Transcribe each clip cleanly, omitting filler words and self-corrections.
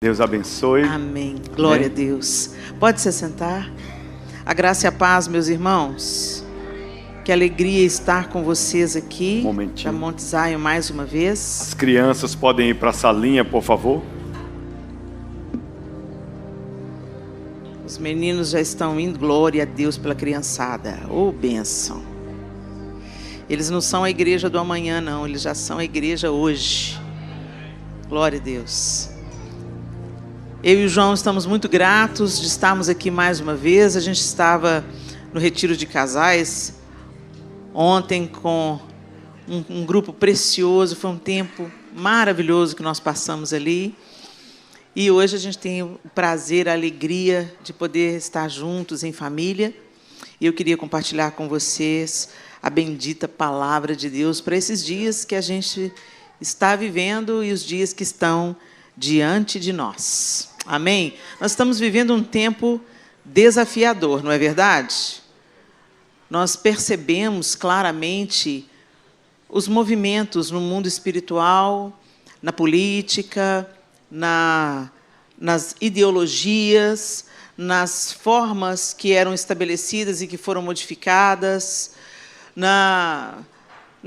Deus abençoe. Amém. Glória a Deus. Pode se sentar. A graça e a paz, meus irmãos. Que alegria estar com vocês aqui. Da Monte Zion mais uma vez. As crianças podem ir para a salinha, por favor. Os meninos já estão indo. Glória a Deus pela criançada. Oh, bênção. Eles não são a igreja do amanhã, não. Eles já são a igreja hoje. Glória a Deus. Eu e o João estamos muito gratos de estarmos aqui mais uma vez. A gente estava no retiro de casais ontem com um grupo precioso. Foi um tempo maravilhoso que nós passamos ali. E hoje a gente tem o prazer, a alegria de poder estar juntos em família. E eu queria compartilhar com vocês a bendita palavra de Deus para esses dias que a gente está vivendo e os dias que estão diante de nós. Amém? Nós estamos vivendo um tempo desafiador, não é verdade? Nós percebemos claramente os movimentos no mundo espiritual, na política, nas ideologias, nas formas que eram estabelecidas e que foram modificadas, na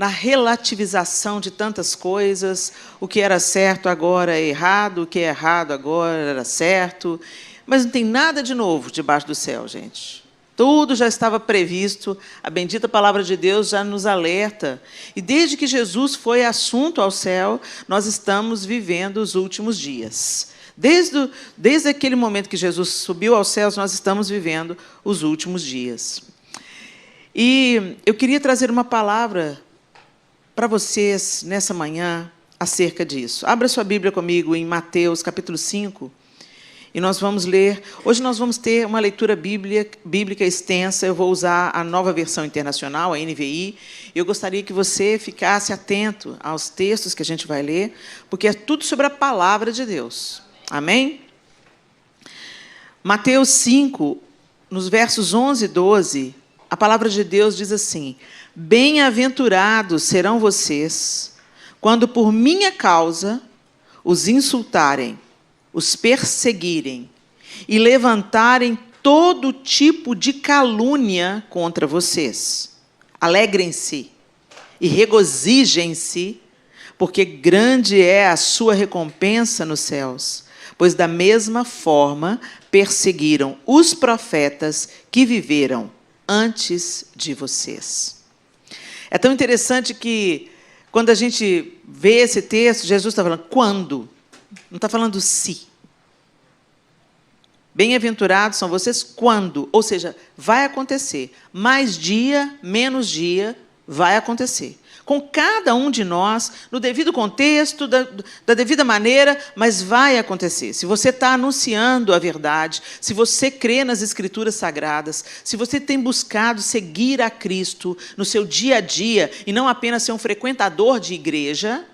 relativização de tantas coisas. O que era certo agora é errado, o que é errado agora era certo. Mas não tem nada de novo debaixo do céu, gente. Tudo já estava previsto, a bendita palavra de Deus já nos alerta. E desde que Jesus foi assunto ao céu, nós estamos vivendo os últimos dias. Desde aquele momento que Jesus subiu aos céus, nós estamos vivendo os últimos dias. E eu queria trazer uma palavra para vocês nessa manhã acerca disso. Abra sua Bíblia comigo em Mateus, capítulo 5, e nós vamos ler. Hoje nós vamos ter uma leitura bíblica extensa. Eu vou usar a Nova Versão Internacional, a NVI. Eu gostaria que você ficasse atento aos textos que a gente vai ler, porque é tudo sobre a palavra de Deus. Amém? Mateus 5, nos versos 11 e 12, a palavra de Deus diz assim: bem-aventurados serão vocês, quando por minha causa os insultarem, os perseguirem e levantarem todo tipo de calúnia contra vocês. Alegrem-se e regozijem-se, porque grande é a sua recompensa nos céus, pois da mesma forma perseguiram os profetas que viveram antes de vocês. É tão interessante que, quando a gente vê esse texto, Jesus está falando quando, não está falando se. Bem-aventurados são vocês quando, ou seja, vai acontecer. Mais dia, menos dia, vai acontecer. Com cada um de nós, no devido contexto, da devida maneira, mas vai acontecer. Se você está anunciando a verdade, se você crê nas Escrituras Sagradas, se você tem buscado seguir a Cristo no seu dia a dia, e não apenas ser um frequentador de igreja,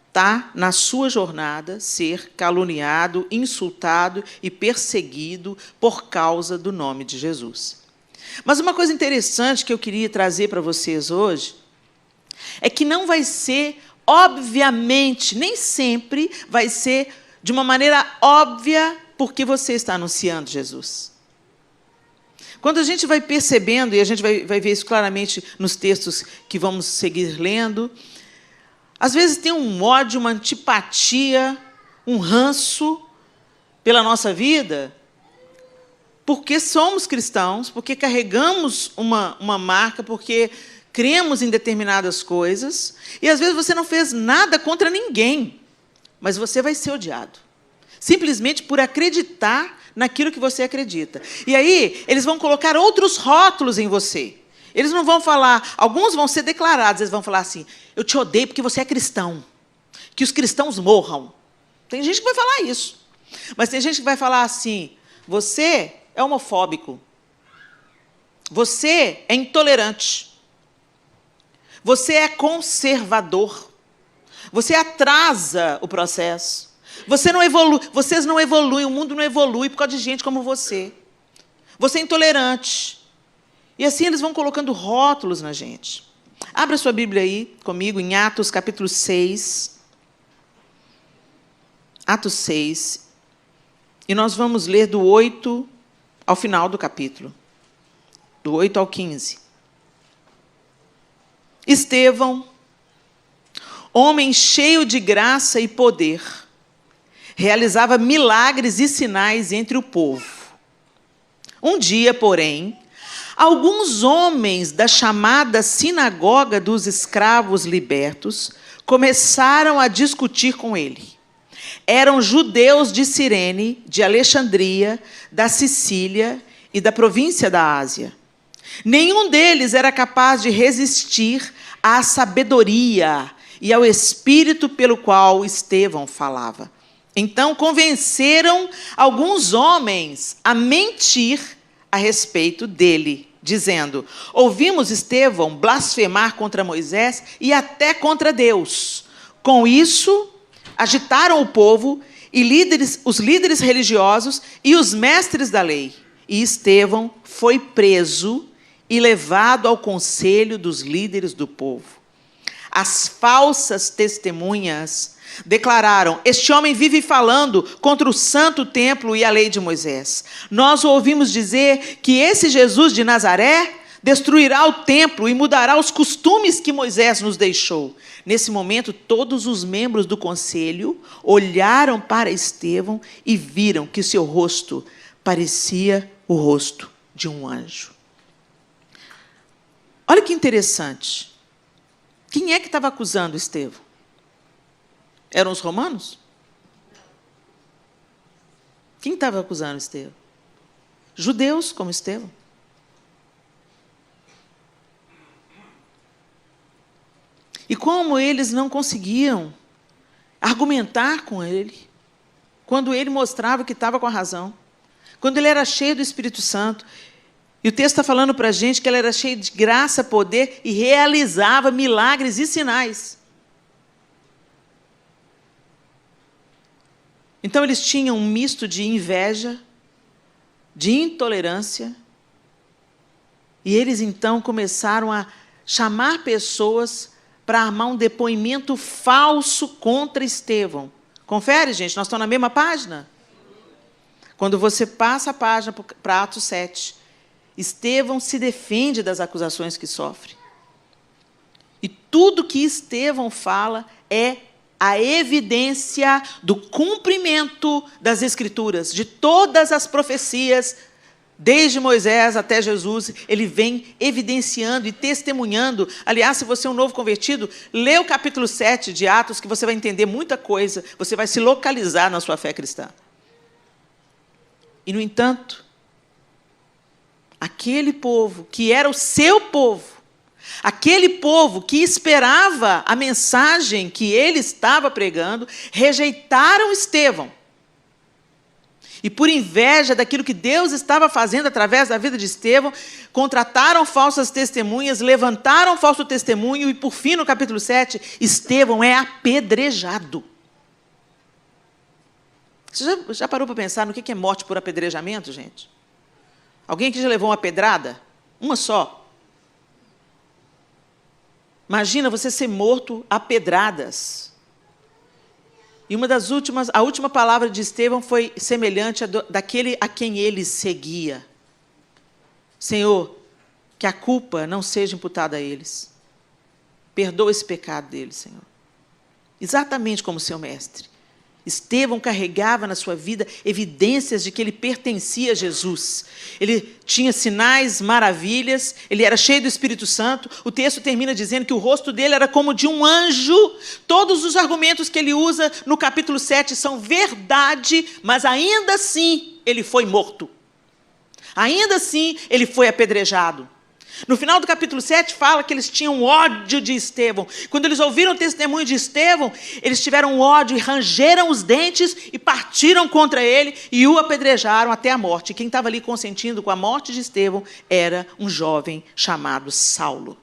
está na sua jornada ser caluniado, insultado e perseguido por causa do nome de Jesus. Mas uma coisa interessante que eu queria trazer para vocês hoje é que não vai ser, obviamente, nem sempre vai ser de uma maneira óbvia porque você está anunciando Jesus. Quando a gente vai percebendo, e a gente vai ver isso claramente nos textos que vamos seguir lendo, às vezes tem um ódio, uma antipatia, um ranço pela nossa vida, porque somos cristãos, porque carregamos uma marca, porque cremos em determinadas coisas, e às vezes você não fez nada contra ninguém, mas você vai ser odiado, simplesmente por acreditar naquilo que você acredita. E aí, eles vão colocar outros rótulos em você. Eles não vão falar, alguns vão ser declarados, eles vão falar assim: eu te odeio porque você é cristão, que os cristãos morram. Tem gente que vai falar isso, mas tem gente que vai falar assim: você é homofóbico, você é intolerante, você é conservador, você atrasa o processo, vocês não evoluem, o mundo não evolui por causa de gente como você é intolerante. E assim eles vão colocando rótulos na gente. Abra sua Bíblia aí comigo em Atos capítulo 6. Atos 6, e nós vamos ler do 8 ao final do capítulo, do 8 ao 15. Estevão, homem cheio de graça e poder, realizava milagres e sinais entre o povo. Um dia, porém, alguns homens da chamada sinagoga dos escravos libertos começaram a discutir com ele. Eram judeus de Cirene, de Alexandria, da Sicília e da província da Ásia. Nenhum deles era capaz de resistir à sabedoria e ao espírito pelo qual Estevão falava. Então convenceram alguns homens a mentir a respeito dele, dizendo: ouvimos Estevão blasfemar contra Moisés e até contra Deus. Com isso, agitaram o povo e os líderes religiosos e os mestres da lei. E Estevão foi preso e levado ao conselho dos líderes do povo. As falsas testemunhas declararam: este homem vive falando contra o santo templo e a lei de Moisés. Nós o ouvimos dizer que esse Jesus de Nazaré destruirá o templo e mudará os costumes que Moisés nos deixou. Nesse momento, todos os membros do conselho olharam para Estevão e viram que seu rosto parecia o rosto de um anjo. Olha que interessante. Quem é que estava acusando Estevão? Eram os romanos? Quem estava acusando Estevão? Judeus como Estevão. E como eles não conseguiam argumentar com ele, quando ele mostrava que estava com a razão, quando ele era cheio do Espírito Santo, e o texto está falando para a gente que ele era cheio de graça, poder e realizava milagres e sinais. Então, eles tinham um misto de inveja, de intolerância, e eles, então, começaram a chamar pessoas para armar um depoimento falso contra Estevão. Confere, gente, nós estamos na mesma página? Quando você passa a página para Atos 7, Estevão se defende das acusações que sofre. E tudo que Estevão fala é a evidência do cumprimento das Escrituras, de todas as profecias, desde Moisés até Jesus, ele vem evidenciando e testemunhando. Aliás, se você é um novo convertido, lê o capítulo 7 de Atos, que você vai entender muita coisa, você vai se localizar na sua fé cristã. E, no entanto, aquele povo que era o seu povo, aquele povo que esperava a mensagem que ele estava pregando, rejeitaram Estevão. E, por inveja daquilo que Deus estava fazendo através da vida de Estevão, contrataram falsas testemunhas, levantaram falso testemunho e, por fim, no capítulo 7, Estevão é apedrejado. Você já parou para pensar no que é morte por apedrejamento, gente? Alguém aqui já levou uma pedrada? Uma só. Imagina você ser morto a pedradas. E a última palavra de Estevão foi semelhante daquele a quem ele seguia. Senhor, que a culpa não seja imputada a eles. Perdoa esse pecado deles, Senhor. Exatamente como seu mestre. Estevão carregava na sua vida evidências de que ele pertencia a Jesus. Ele tinha sinais, maravilhas, ele era cheio do Espírito Santo. O texto termina dizendo que o rosto dele era como de um anjo. Todos os argumentos que ele usa no capítulo 7 são verdade, mas ainda assim ele foi morto. Ainda assim ele foi apedrejado. No final do capítulo 7, fala que eles tinham ódio de Estevão. Quando eles ouviram o testemunho de Estevão, eles tiveram ódio e rangeram os dentes e partiram contra ele e o apedrejaram até a morte. E quem estava ali consentindo com a morte de Estevão era um jovem chamado Saulo.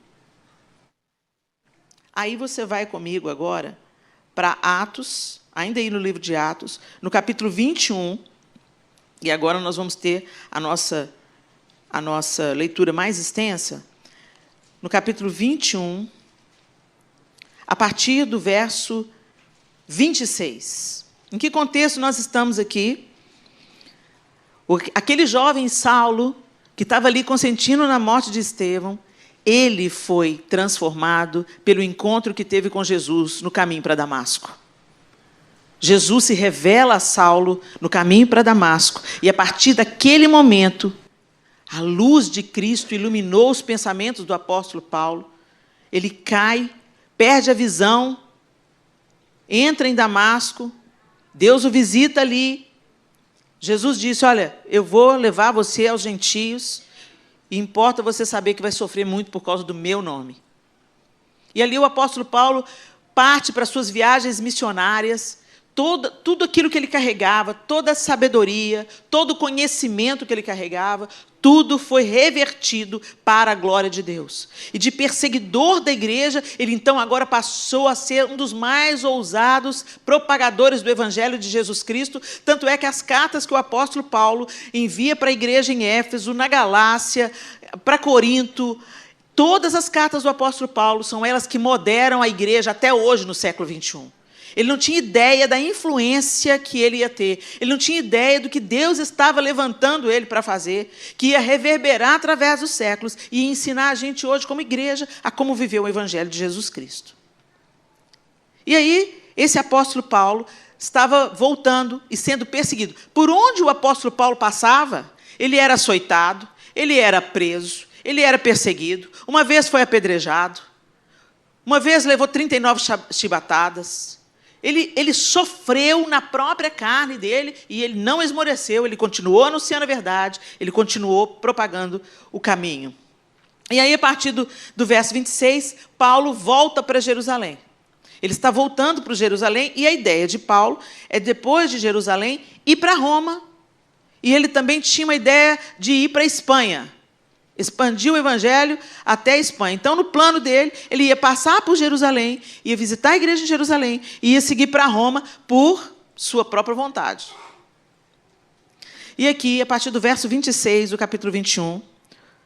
Aí você vai comigo agora para Atos, ainda aí no livro de Atos, no capítulo 21, e agora nós vamos ter a nossa leitura mais extensa, no capítulo 21, a partir do verso 26. Em que contexto nós estamos aqui? Aquele jovem Saulo, que estava ali consentindo na morte de Estevão, ele foi transformado pelo encontro que teve com Jesus no caminho para Damasco. Jesus se revela a Saulo no caminho para Damasco, e a partir daquele momento, a luz de Cristo iluminou os pensamentos do apóstolo Paulo. Ele cai, perde a visão, entra em Damasco, Deus o visita ali. Jesus disse, olha, eu vou levar você aos gentios, e importa você saber que vai sofrer muito por causa do meu nome. E ali o apóstolo Paulo parte para suas viagens missionárias, tudo aquilo que ele carregava, toda a sabedoria, todo o conhecimento que ele carregava, tudo foi revertido para a glória de Deus. E de perseguidor da igreja, ele então agora passou a ser um dos mais ousados propagadores do evangelho de Jesus Cristo. Tanto é que as cartas que o apóstolo Paulo envia para a igreja em Éfeso, na Galácia, para Corinto, todas as cartas do apóstolo Paulo são elas que moderam a igreja até hoje, no século 21. Ele não tinha ideia da influência que ele ia ter. Ele não tinha ideia do que Deus estava levantando ele para fazer, que ia reverberar através dos séculos e ensinar a gente hoje, como igreja, a como viver o evangelho de Jesus Cristo. E aí, esse apóstolo Paulo estava voltando e sendo perseguido. Por onde o apóstolo Paulo passava, ele era açoitado, ele era preso, ele era perseguido. Uma vez foi apedrejado, uma vez levou 39 chibatadas. Ele sofreu na própria carne dele e ele não esmoreceu, ele continuou anunciando a verdade, ele continuou propagando o caminho. E aí, a partir do verso 26, Paulo volta para Jerusalém. Ele está voltando para Jerusalém e a ideia de Paulo é, depois de Jerusalém, ir para Roma. E ele também tinha uma ideia de ir para a Espanha. Expandiu o evangelho até a Espanha. Então, no plano dele, ele ia passar por Jerusalém, ia visitar a igreja em Jerusalém e ia seguir para Roma por sua própria vontade. E aqui, a partir do verso 26 do capítulo 21,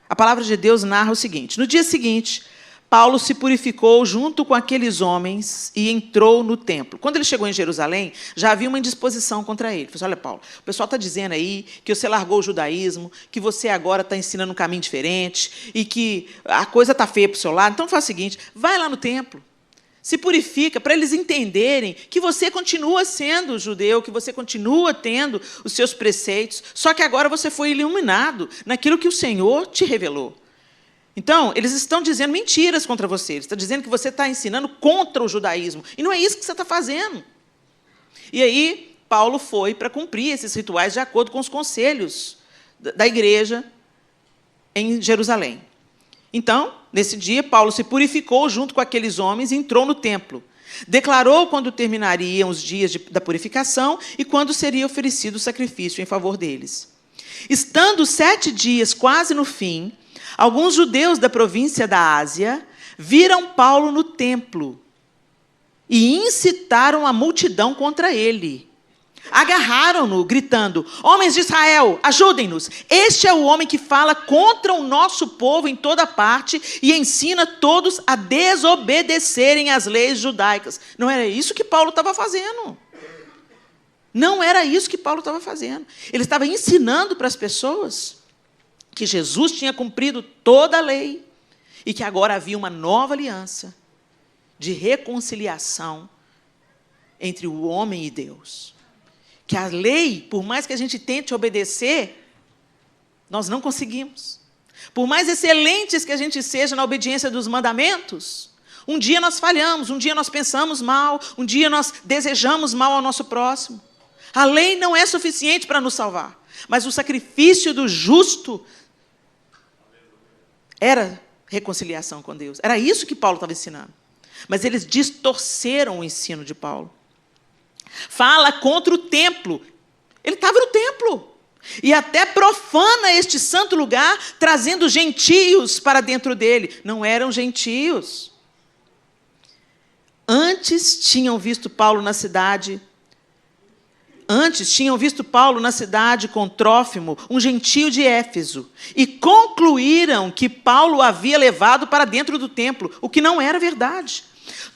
a palavra de Deus narra o seguinte: no dia seguinte, Paulo se purificou junto com aqueles homens e entrou no templo. Quando ele chegou em Jerusalém, já havia uma indisposição contra ele. Ele falou assim, olha, Paulo, o pessoal está dizendo aí que você largou o judaísmo, que você agora está ensinando um caminho diferente e que a coisa está feia para o seu lado. Então faz o seguinte, vai lá no templo, se purifica, para eles entenderem que você continua sendo judeu, que você continua tendo os seus preceitos, só que agora você foi iluminado naquilo que o Senhor te revelou. Então, eles estão dizendo mentiras contra você. Eles estão dizendo que você está ensinando contra o judaísmo. E não é isso que você está fazendo. E aí, Paulo foi para cumprir esses rituais de acordo com os conselhos da igreja em Jerusalém. Então, nesse dia, Paulo se purificou junto com aqueles homens e entrou no templo. Declarou quando terminariam os dias da purificação e quando seria oferecido o sacrifício em favor deles. Estando 7 dias quase no fim, alguns judeus da província da Ásia viram Paulo no templo e incitaram a multidão contra ele. Agarraram-no, gritando, homens de Israel, ajudem-nos. Este é o homem que fala contra o nosso povo em toda parte e ensina todos a desobedecerem às leis judaicas. Não era isso que Paulo estava fazendo. Não era isso que Paulo estava fazendo. Ele estava ensinando para as pessoas que Jesus tinha cumprido toda a lei e que agora havia uma nova aliança de reconciliação entre o homem e Deus. Que a lei, por mais que a gente tente obedecer, nós não conseguimos. Por mais excelentes que a gente seja na obediência dos mandamentos, um dia nós falhamos, um dia nós pensamos mal, um dia nós desejamos mal ao nosso próximo. A lei não é suficiente para nos salvar, mas o sacrifício do justo era reconciliação com Deus. Era isso que Paulo estava ensinando. Mas eles distorceram o ensino de Paulo. Fala contra o templo. Ele estava no templo. E até profana este santo lugar, trazendo gentios para dentro dele. Não eram gentios. Antes tinham visto Paulo na cidade com Trófimo, um gentio de Éfeso, e concluíram que Paulo havia levado para dentro do templo, o que não era verdade.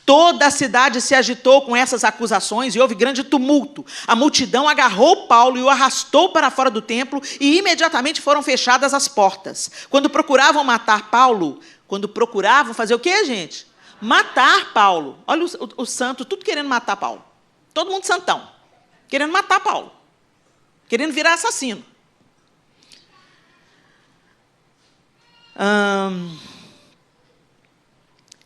Toda a cidade se agitou com essas acusações e houve grande tumulto. A multidão agarrou Paulo e o arrastou para fora do templo e imediatamente foram fechadas as portas. Quando procuravam matar Paulo, quando procuravam fazer o quê, gente? Matar Paulo. Olha o santo, tudo querendo matar Paulo. Todo mundo santão, querendo matar Paulo, querendo virar assassino.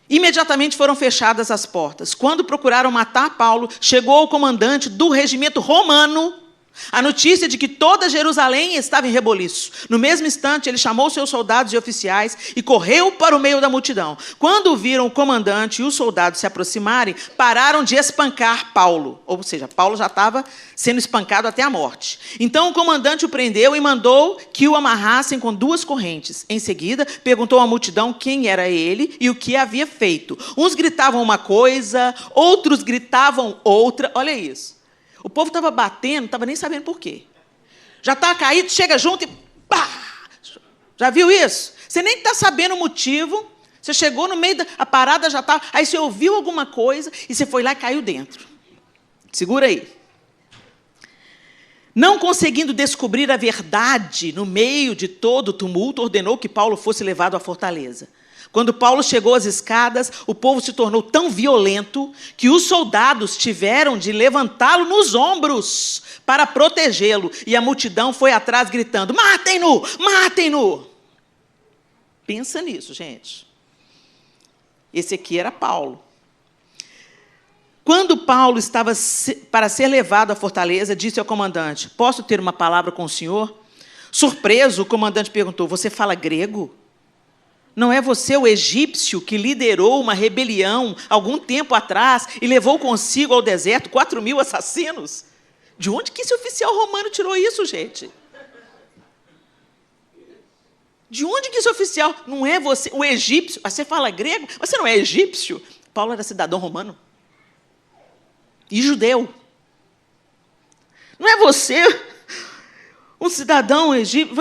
Imediatamente foram fechadas as portas. Quando procuraram matar Paulo, chegou ao comandante do regimento romano a notícia de que toda Jerusalém estava em reboliço. No mesmo instante, ele chamou seus soldados e oficiais e correu para o meio da multidão. Quando viram o comandante e os soldados se aproximarem, pararam de espancar Paulo. Ou seja, Paulo já estava sendo espancado até a morte. Então o comandante o prendeu e mandou que o amarrassem com 2 correntes. Em seguida, perguntou à multidão quem era ele e o que havia feito. Uns gritavam uma coisa, outros gritavam outra. Olha isso. O povo estava batendo, não estava nem sabendo por quê. Já está caído, chega junto e pá! Já viu isso? Você nem está sabendo o motivo. Você chegou no meio da parada, já está. Aí você ouviu alguma coisa e você foi lá e caiu dentro. Segura aí. Não conseguindo descobrir a verdade no meio de todo o tumulto, ordenou que Paulo fosse levado à fortaleza. Quando Paulo chegou às escadas, o povo se tornou tão violento que os soldados tiveram de levantá-lo nos ombros para protegê-lo. E a multidão foi atrás gritando, matem-no, matem-no. Pensa nisso, gente. Esse aqui era Paulo. Quando Paulo estava para ser levado à fortaleza, disse ao comandante, posso ter uma palavra com o senhor? Surpreso, o comandante perguntou, você fala grego? Não é você o egípcio que liderou uma rebelião algum tempo atrás e levou consigo ao deserto 4.000 assassinos? De onde que esse oficial romano tirou isso, gente? De onde que esse oficial... Não é você o egípcio... Você fala grego? Você não é egípcio? Paulo era cidadão romano. E judeu. Não é você... um cidadão egípcio,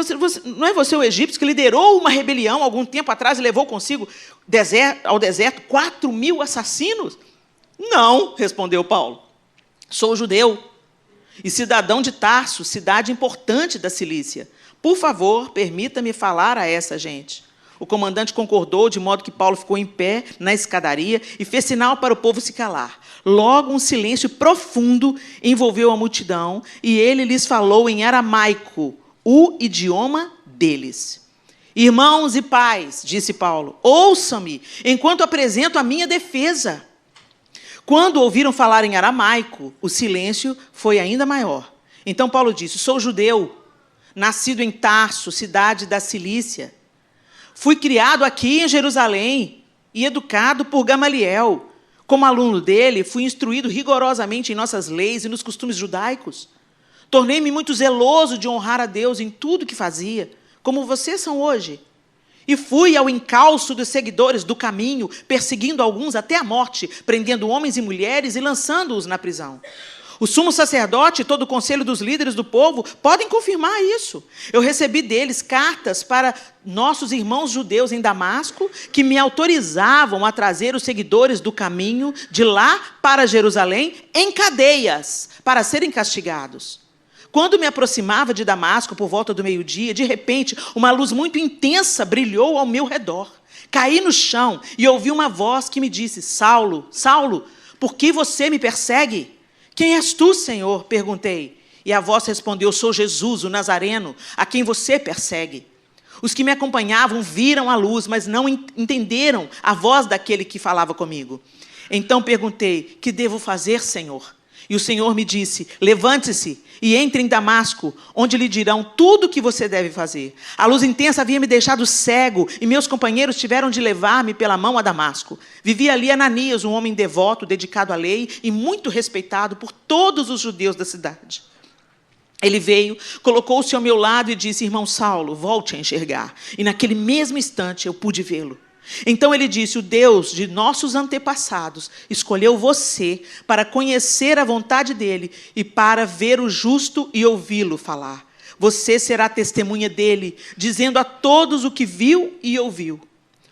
não é você o egípcio que liderou uma rebelião algum tempo atrás e levou consigo ao deserto 4.000 assassinos? Não, respondeu Paulo. Sou judeu e cidadão de Tarso, cidade importante da Cilícia. Por favor, permita-me falar a essa gente. O comandante concordou, de modo que Paulo ficou em pé na escadaria e fez sinal para o povo se calar. Logo, um silêncio profundo envolveu a multidão e ele lhes falou em aramaico, o idioma deles. Irmãos e pais, disse Paulo, ouçam-me enquanto apresento a minha defesa. Quando ouviram falar em aramaico, o silêncio foi ainda maior. Então Paulo disse, sou judeu, nascido em Tarso, cidade da Cilícia. Fui criado aqui em Jerusalém e educado por Gamaliel. Como aluno dele, fui instruído rigorosamente em nossas leis e nos costumes judaicos. Tornei-me muito zeloso de honrar a Deus em tudo que fazia, como vocês são hoje. E fui ao encalço dos seguidores do caminho, perseguindo alguns até a morte, prendendo homens e mulheres e lançando-os na prisão. O sumo sacerdote e todo o conselho dos líderes do povo podem confirmar isso. Eu recebi deles cartas para nossos irmãos judeus em Damasco, que me autorizavam a trazer os seguidores do caminho de lá para Jerusalém em cadeias, para serem castigados. Quando me aproximava de Damasco por volta do meio-dia, de repente, uma luz muito intensa brilhou ao meu redor. Caí no chão e ouvi uma voz que me disse, Saulo, Saulo, por que você me persegue? Quem és tu, Senhor? Perguntei. E a voz respondeu, sou Jesus, o Nazareno, a quem você persegue. Os que me acompanhavam viram a luz, mas não entenderam a voz daquele que falava comigo. Então perguntei, que devo fazer, Senhor? E o Senhor me disse, levante-se e entre em Damasco, onde lhe dirão tudo o que você deve fazer. A luz intensa havia me deixado cego e meus companheiros tiveram de levar-me pela mão a Damasco. Vivia ali Ananias, um homem devoto, dedicado à lei e muito respeitado por todos os judeus da cidade. Ele veio, colocou-se ao meu lado e disse, irmão Saulo, volte a enxergar. E naquele mesmo instante eu pude vê-lo. Então ele disse, o Deus de nossos antepassados escolheu você para conhecer a vontade dele e para ver o justo e ouvi-lo falar. Você será testemunha dele, dizendo a todos o que viu e ouviu.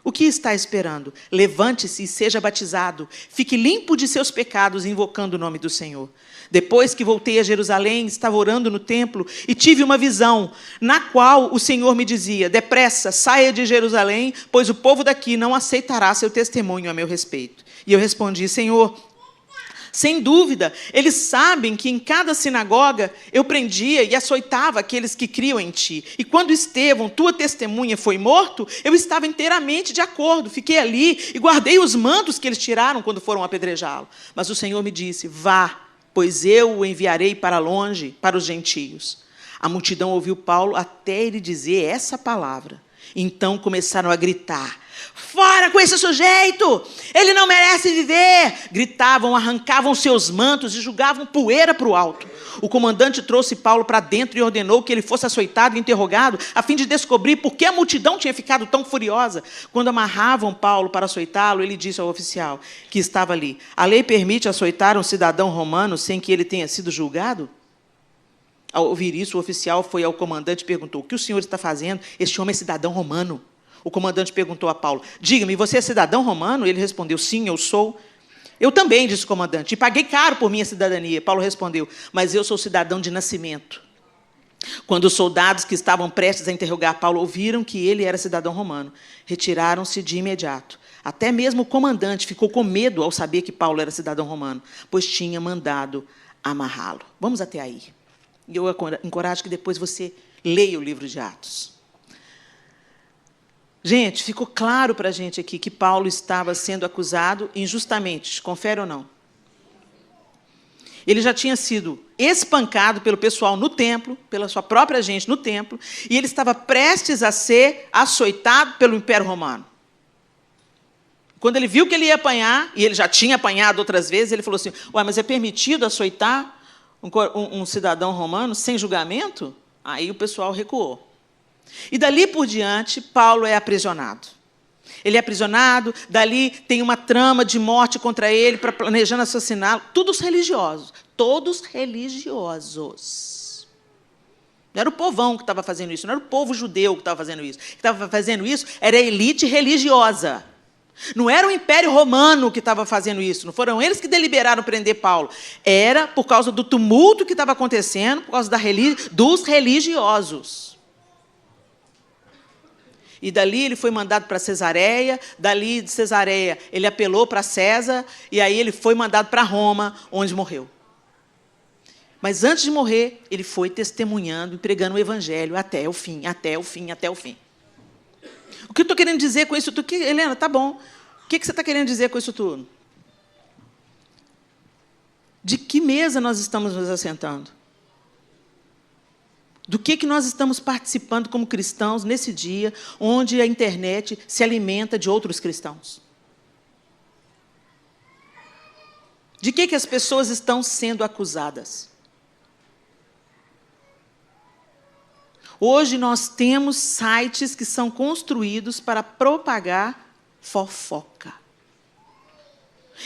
O que está esperando? Levante-se e seja batizado. Fique limpo de seus pecados, invocando o nome do Senhor. Depois que voltei a Jerusalém, estava orando no templo e tive uma visão, na qual o Senhor me dizia: depressa, saia de Jerusalém, pois o povo daqui não aceitará seu testemunho a meu respeito. E eu respondi: Senhor, sem dúvida, eles sabem que em cada sinagoga eu prendia e açoitava aqueles que criam em ti. E quando Estevão, tua testemunha, foi morto, eu estava inteiramente de acordo. Fiquei ali e guardei os mantos que eles tiraram quando foram apedrejá-lo. Mas o Senhor me disse: vá, pois eu o enviarei para longe, para os gentios. A multidão ouviu Paulo até ele dizer essa palavra. Então começaram a gritar: fora com esse sujeito! Ele não merece viver! Gritavam, arrancavam seus mantos e jogavam poeira para o alto. O comandante trouxe Paulo para dentro e ordenou que ele fosse açoitado e interrogado, a fim de descobrir por que a multidão tinha ficado tão furiosa. Quando amarravam Paulo para açoitá-lo, ele disse ao oficial que estava ali: a lei permite açoitar um cidadão romano sem que ele tenha sido julgado? Ao ouvir isso, o oficial foi ao comandante e perguntou: o que o senhor está fazendo? Este homem é cidadão romano. O comandante perguntou a Paulo: diga-me, você é cidadão romano? Ele respondeu: sim, eu sou. Eu também, disse o comandante, e paguei caro por minha cidadania. Paulo respondeu: mas eu sou cidadão de nascimento. Quando os soldados que estavam prestes a interrogar Paulo ouviram que ele era cidadão romano, retiraram-se de imediato. Até mesmo o comandante ficou com medo ao saber que Paulo era cidadão romano, pois tinha mandado amarrá-lo. Vamos até aí. E eu encorajo que depois você leia o livro de Atos. Gente, ficou claro para a gente aqui que Paulo estava sendo acusado injustamente. Confere ou não? Ele já tinha sido espancado pelo pessoal no templo, pela sua própria gente no templo, e ele estava prestes a ser açoitado pelo Império Romano. Quando ele viu que ele ia apanhar, e ele já tinha apanhado outras vezes, ele falou assim: ué, mas é permitido açoitar um cidadão romano sem julgamento? Aí o pessoal recuou. E dali por diante, Paulo é aprisionado. Ele é aprisionado, dali tem uma trama de morte contra ele, para planejando assassiná-lo. Todos religiosos. Todos religiosos. Não era o povão que estava fazendo isso, não era o povo judeu que estava fazendo isso. O que estava fazendo isso era a elite religiosa. Não era o Império Romano que estava fazendo isso, não foram eles que deliberaram prender Paulo. Era por causa do tumulto que estava acontecendo, por causa dos religiosos. E dali ele foi mandado para Cesareia, dali de Cesareia ele apelou para César, e aí ele foi mandado para Roma, onde morreu. Mas antes de morrer, ele foi testemunhando e pregando o evangelho até o fim, até o fim, até o fim. O que eu estou querendo dizer com isso tudo? Helena, tá bom. O que você está querendo dizer com isso tudo? De que mesa nós estamos nos assentando? Do que nós estamos participando como cristãos nesse dia, onde a internet se alimenta de outros cristãos? De que as pessoas estão sendo acusadas? Hoje nós temos sites que são construídos para propagar fofoca.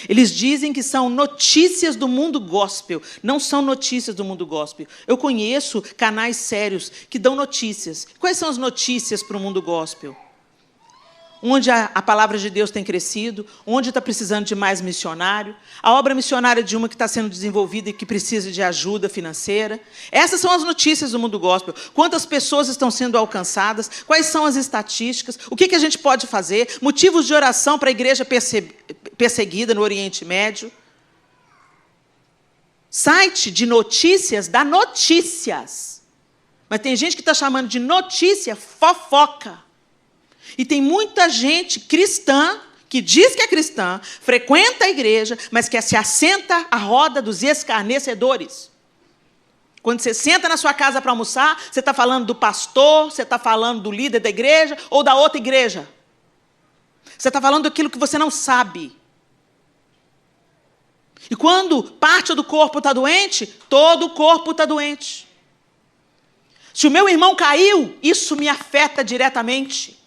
Eles dizem que são notícias do mundo gospel. Não são notícias do mundo gospel. Eu conheço canais sérios que dão notícias. Quais são as notícias para o mundo gospel? Onde a palavra de Deus tem crescido, onde está precisando de mais missionário, a obra missionária de uma que está sendo desenvolvida e que precisa de ajuda financeira. Essas são as notícias do mundo gospel. Quantas pessoas estão sendo alcançadas, quais são as estatísticas, o que a gente pode fazer, motivos de oração para a igreja perseguida no Oriente Médio. Site de notícias dá notícias, mas tem gente que está chamando de notícia fofoca. E tem muita gente cristã, que diz que é cristã, frequenta a igreja, mas que se assenta à roda dos escarnecedores. Quando você senta na sua casa para almoçar, você está falando do pastor, você está falando do líder da igreja ou da outra igreja. Você está falando daquilo que você não sabe. E quando parte do corpo está doente, todo o corpo está doente. Se o meu irmão caiu, isso me afeta diretamente.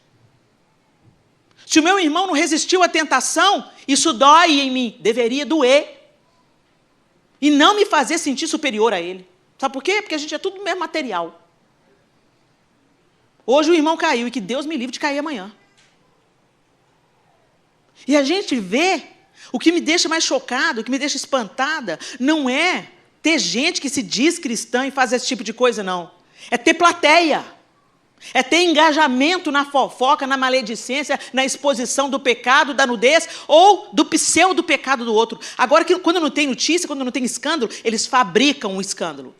Se o meu irmão não resistiu à tentação, isso dói em mim. Deveria doer. E não me fazer sentir superior a ele. Sabe por quê? Porque a gente é tudo do mesmo material. Hoje o irmão caiu e que Deus me livre de cair amanhã. E a gente vê, o que me deixa mais chocado, o que me deixa espantada, não é ter gente que se diz cristã e faz esse tipo de coisa, não. É ter plateia. É ter engajamento na fofoca, na maledicência, na exposição do pecado, da nudez ou do pseudo-pecado do outro. Agora, quando não tem notícia, quando não tem escândalo, eles fabricam um escândalo.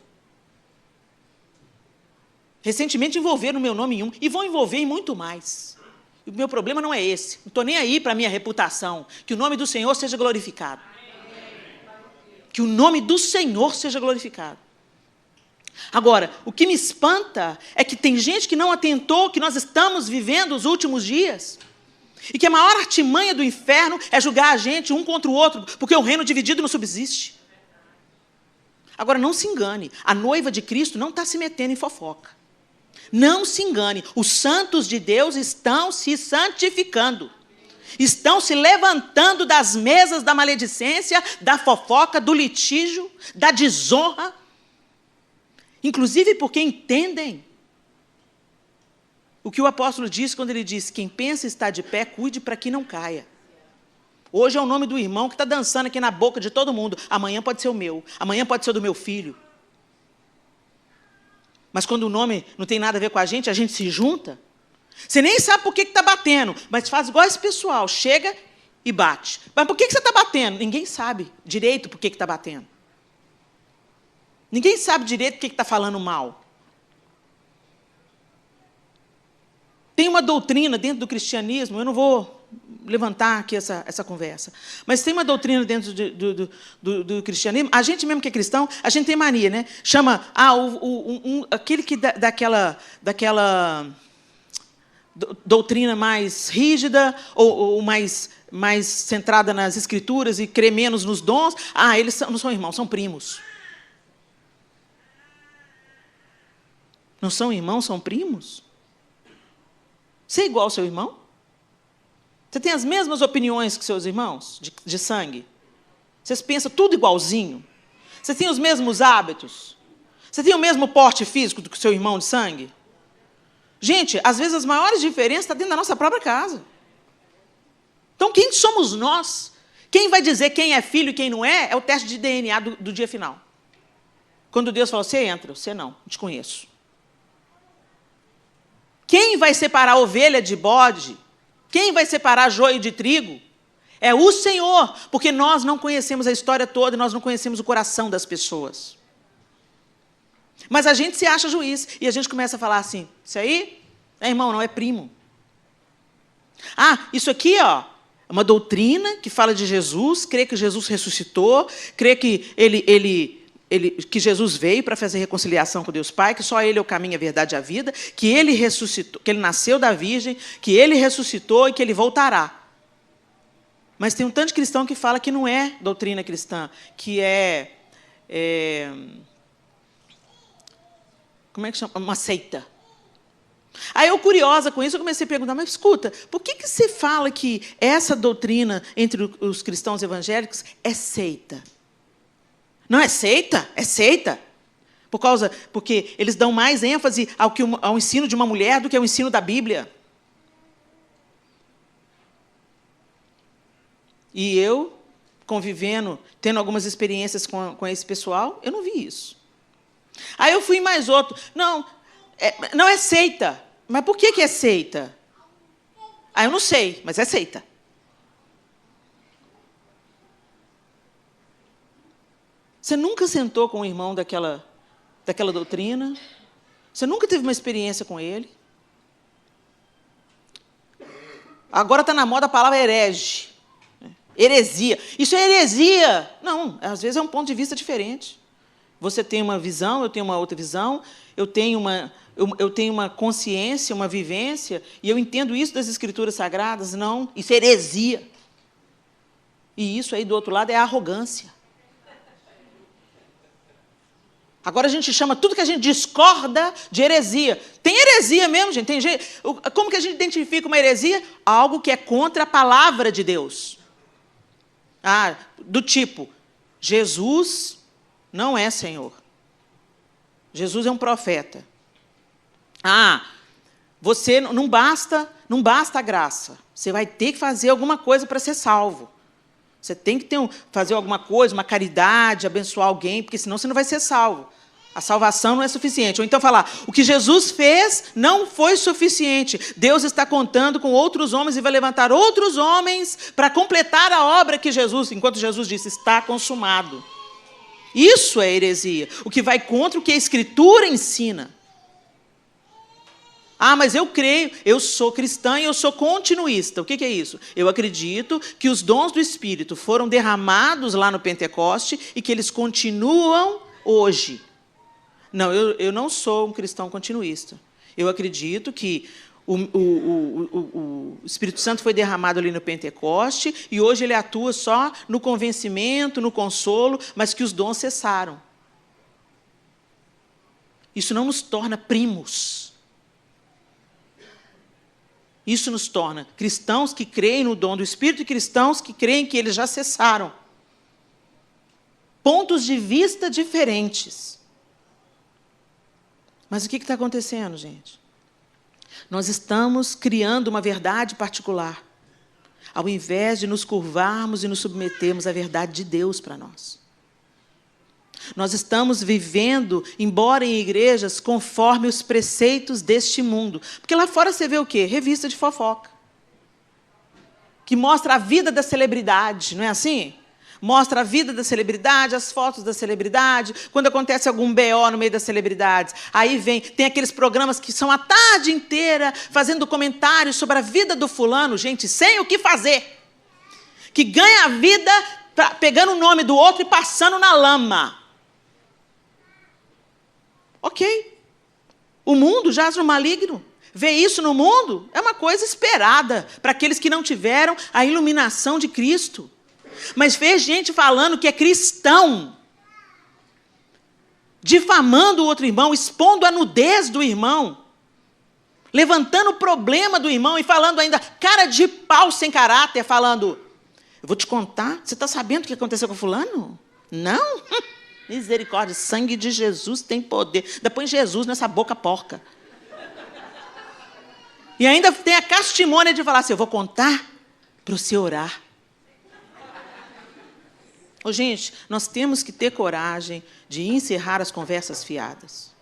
Recentemente envolveram o meu nome em um e vão envolver em muito mais. O meu problema não é esse. Não estou nem aí para a minha reputação. Que o nome do Senhor seja glorificado. Que o nome do Senhor seja glorificado. Agora, o que me espanta é que tem gente que não atentou que nós estamos vivendo os últimos dias e que a maior artimanha do inferno é julgar a gente um contra o outro, porque o reino dividido não subsiste. Agora, não se engane, a noiva de Cristo não está se metendo em fofoca. Não se engane, os santos de Deus estão se santificando, estão se levantando das mesas da maledicência, da fofoca, do litígio, da desonra, inclusive porque entendem o que o apóstolo diz quando ele diz: quem pensa estar de pé, cuide para que não caia. Hoje é o nome do irmão que está dançando aqui na boca de todo mundo. Amanhã pode ser o meu, amanhã pode ser o do meu filho. Mas quando o nome não tem nada a ver com a gente se junta. Você nem sabe por que está batendo, mas faz igual esse pessoal, chega e bate. Mas por que você está batendo? Ninguém sabe direito por que está batendo. Ninguém sabe direito o que está falando mal. Tem uma doutrina dentro do cristianismo, eu não vou levantar aqui essa conversa, mas tem uma doutrina dentro do cristianismo, a gente mesmo que é cristão, a gente tem mania, né? Chama aquele que daquela doutrina mais rígida ou mais centrada nas escrituras e crê menos nos dons. Eles não são irmãos, são primos. Não são irmãos, são primos? Você é igual ao seu irmão? Você tem as mesmas opiniões que seus irmãos, de sangue? Vocês pensam tudo igualzinho? Você tem os mesmos hábitos? Você tem o mesmo porte físico do que o seu irmão de sangue? Gente, às vezes as maiores diferenças estão dentro da nossa própria casa. Então, quem somos nós? Quem vai dizer quem é filho e quem não é o teste de DNA do dia final. Quando Deus fala: você entra, você não te conheço. Quem vai separar ovelha de bode? Quem vai separar joio de trigo? É o Senhor, porque nós não conhecemos a história toda e nós não conhecemos o coração das pessoas. Mas a gente se acha juiz e a gente começa a falar assim: isso aí é irmão, não é primo. Isso aqui, é uma doutrina que fala de Jesus, crê que Jesus ressuscitou, crê que que Jesus veio para fazer reconciliação com Deus Pai, que só Ele é o caminho, a verdade e a vida, que Ele ressuscitou, que Ele nasceu da Virgem, que Ele ressuscitou e que Ele voltará. Mas tem um tanto de cristão que fala que não é doutrina cristã, que como é que chama? Uma seita. Aí eu, curiosa com isso, eu comecei a perguntar: mas escuta, por que você fala que essa doutrina entre os cristãos evangélicos é seita? Não é seita? É seita. Porque eles dão mais ênfase ao ensino de uma mulher do que ao ensino da Bíblia. E eu, convivendo, tendo algumas experiências com esse pessoal, eu não vi isso. Aí eu fui em mais outro. Não é seita. Mas por que é seita? Eu não sei, mas é seita. Você nunca sentou com um irmão daquela doutrina? Você nunca teve uma experiência com ele? Agora está na moda a palavra herege. Heresia. Isso é heresia. Não, às vezes é um ponto de vista diferente. Você tem uma visão, eu tenho uma outra visão, eu tenho uma consciência, uma vivência, e eu entendo isso das Escrituras Sagradas. Não, isso é heresia. E isso aí, do outro lado, é arrogância. Agora a gente chama tudo que a gente discorda de heresia. Tem heresia mesmo, gente. Como que a gente identifica uma heresia? Algo que é contra a palavra de Deus. Do tipo: Jesus não é Senhor. Jesus é um profeta. Você não basta a graça. Você vai ter que fazer alguma coisa para ser salvo. Você tem que fazer alguma coisa, uma caridade, abençoar alguém, porque senão você não vai ser salvo. A salvação não é suficiente. Ou então falar, o que Jesus fez não foi suficiente. Deus está contando com outros homens e vai levantar outros homens para completar a obra que Jesus, enquanto Jesus disse, está consumado. Isso é heresia. O que vai contra o que a Escritura ensina. Ah, mas eu creio, eu sou cristã e eu sou continuista. O que é isso? Eu acredito que os dons do Espírito foram derramados lá no Pentecoste e que eles continuam hoje. Não, eu não sou um cristão continuista. Eu acredito que o Espírito Santo foi derramado ali no Pentecoste e hoje ele atua só no convencimento, no consolo, mas que os dons cessaram. Isso não nos torna primos. Isso nos torna cristãos que creem no dom do Espírito e cristãos que creem que eles já cessaram. Pontos de vista diferentes. Mas o que está acontecendo, gente? Nós estamos criando uma verdade particular, ao invés de nos curvarmos e nos submetermos à verdade de Deus para nós. Nós estamos vivendo, embora em igrejas, conforme os preceitos deste mundo. Porque lá fora você vê o quê? Revista de fofoca. Que mostra a vida da celebridade, não é assim? Mostra a vida da celebridade, as fotos da celebridade, quando acontece algum BO no meio das celebridades. Aí tem aqueles programas que são a tarde inteira fazendo comentários sobre a vida do fulano, gente, sem o que fazer. Que ganha a vida pegando o nome do outro e passando na lama. Ok. O mundo jaz no maligno. Ver isso no mundo é uma coisa esperada para aqueles que não tiveram a iluminação de Cristo. Mas ver gente falando que é cristão, difamando o outro irmão, expondo a nudez do irmão, levantando o problema do irmão e falando ainda cara de pau sem caráter, falando, eu vou te contar, você está sabendo o que aconteceu com fulano? Não? Misericórdia, sangue de Jesus tem poder. Ainda põe Jesus nessa boca porca. E ainda tem a castimônia de falar assim, eu vou contar para você orar. Ô, gente, nós temos que ter coragem de encerrar as conversas fiadas.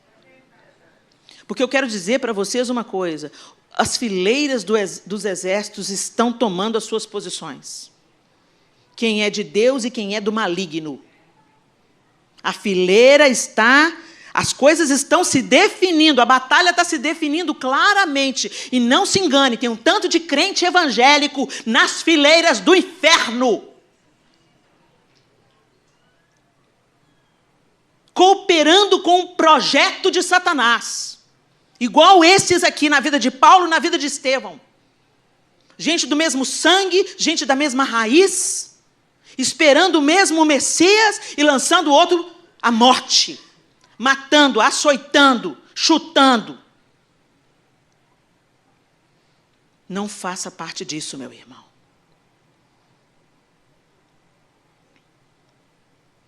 Porque eu quero dizer para vocês uma coisa, as fileiras dos exércitos estão tomando as suas posições. Quem é de Deus e quem é do maligno. A fileira está, as coisas estão se definindo, a batalha está se definindo claramente. E não se engane, tem um tanto de crente evangélico nas fileiras do inferno. Cooperando com o projeto de Satanás. Igual esses aqui na vida de Paulo, na vida de Estevão. Gente do mesmo sangue, gente da mesma raiz, esperando o mesmo Messias e lançando o outro à morte, matando, açoitando, chutando. Não faça parte disso, meu irmão.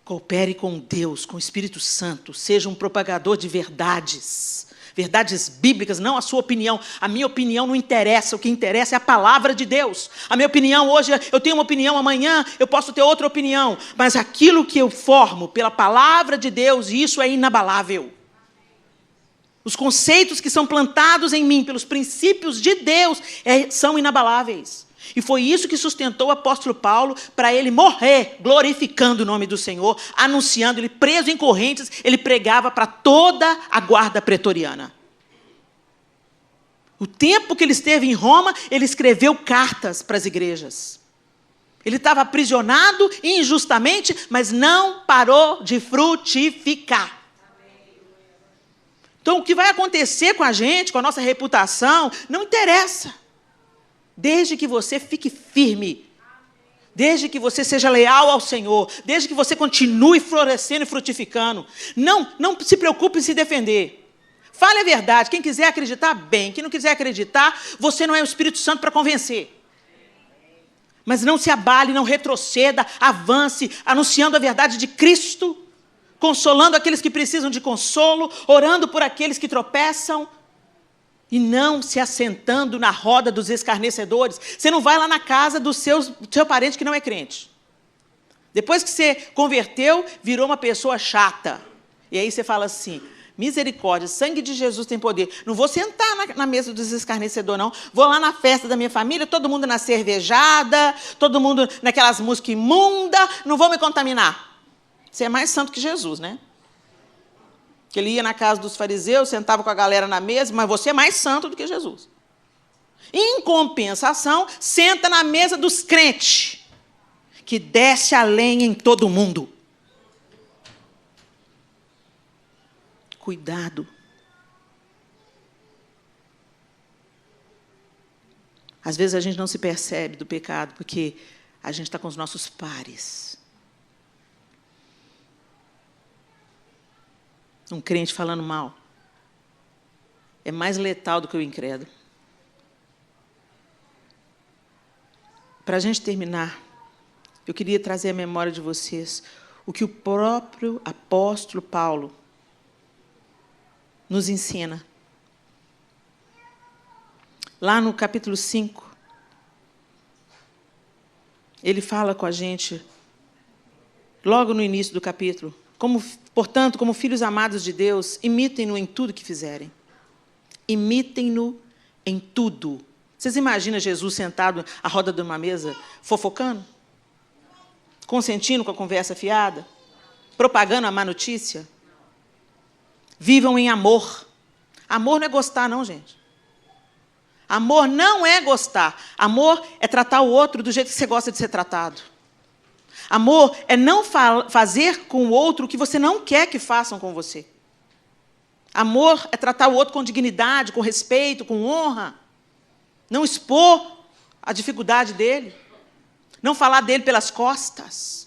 Coopere com Deus, com o Espírito Santo, seja um propagador de verdades. Verdades bíblicas, não a sua opinião. A minha opinião não interessa, o que interessa é a palavra de Deus. A minha opinião hoje, eu tenho uma opinião, amanhã eu posso ter outra opinião. Mas aquilo que eu formo pela palavra de Deus, isso é inabalável. Os conceitos que são plantados em mim pelos princípios de Deus são inabaláveis. E foi isso que sustentou o apóstolo Paulo para ele morrer, glorificando o nome do Senhor, anunciando, ele preso em correntes, ele pregava para toda a guarda pretoriana. O tempo que ele esteve em Roma, ele escreveu cartas para as igrejas. Ele estava aprisionado injustamente, mas não parou de frutificar. Então, o que vai acontecer com a gente, com a nossa reputação, não interessa. Desde que você fique firme, desde que você seja leal ao Senhor, desde que você continue florescendo e frutificando. Não se preocupe em se defender. Fale a verdade. Quem quiser acreditar, bem. Quem não quiser acreditar, você não é o Espírito Santo para convencer. Mas não se abale, não retroceda, avance, anunciando a verdade de Cristo, consolando aqueles que precisam de consolo, orando por aqueles que tropeçam. E não se assentando na roda dos escarnecedores. Você não vai lá na casa do seu parente que não é crente. Depois que você converteu, virou uma pessoa chata. E aí você fala assim, misericórdia, sangue de Jesus tem poder. Não vou sentar na mesa dos escarnecedores, não. Vou lá na festa da minha família, todo mundo na cervejada, todo mundo naquelas músicas imundas, não vou me contaminar. Você é mais santo que Jesus, né? Que ele ia na casa dos fariseus, sentava com a galera na mesa, mas você é mais santo do que Jesus. Em compensação, senta na mesa dos crentes, que desce a lenha em todo mundo. Cuidado. Às vezes a gente não se percebe do pecado, porque a gente está com os nossos pares. Um crente falando mal é mais letal do que o incrédulo. Para a gente terminar, eu queria trazer à memória de vocês o que o próprio apóstolo Paulo nos ensina. Lá no capítulo 5, ele fala com a gente, logo no início do capítulo, portanto, como filhos amados de Deus, imitem-no em tudo que fizerem. Imitem-no em tudo. Vocês imaginam Jesus sentado à roda de uma mesa, fofocando? Consentindo com a conversa fiada? Propagando a má notícia? Vivam em amor. Amor não é gostar, não, gente. Amor não é gostar. Amor é tratar o outro do jeito que você gosta de ser tratado. Amor é não fazer com o outro o que você não quer que façam com você. Amor é tratar o outro com dignidade, com respeito, com honra. Não expor a dificuldade dele. Não falar dele pelas costas.